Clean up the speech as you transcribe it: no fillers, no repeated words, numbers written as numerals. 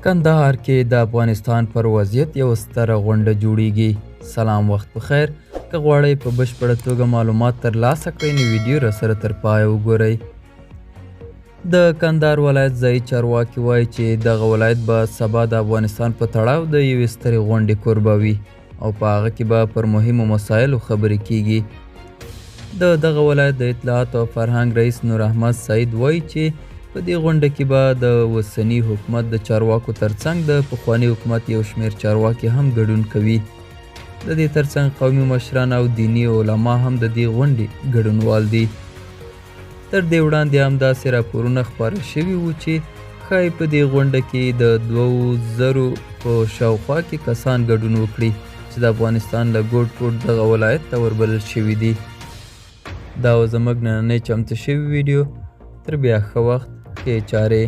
کندهار کې د افغانستان پر وضعیت یو ستره غونډه جوړیږي. سلام، وخت بخیر. که غواړئ په بشپړه توګه معلومات ترلاسه کړئ نو ویډیو راسره تر پایه وګورئ. د کندهار ولایت ځایي چارواکي وایي چې دغه ولایت به سبا د افغانستان په تړاو د یوې سترې غونډې کوربه وي او په هغه کې به پر مهمو مسایلو خبرې کیږي. د دغه ولایت د اطلاعات او فرهنګ رئیس نور احمد سعید وایي چې په دې غونډه کې به د اوسني حکومت د چارواکو ترڅنګ د پخواني حکومت یو شمېر چارواکي هم ګډون کوي. د دې ترڅنګ قومي مشران او دیني علما هم د دې غونډې ګډونوال دي. تر دې وړاندې هم داسې راپورونه خپاره شوي وو چې ښایي په دې غونډه کې د 2000 په شاوخوا کې کسان ګډون وکړي چې د افغانستان له ګوټ ګوټ دغه ولایت ته وربلل شوي دي. دا و زموږ نننۍ چمتو شوي ویډیو. تر بیا ښه وخت، ښې چارې.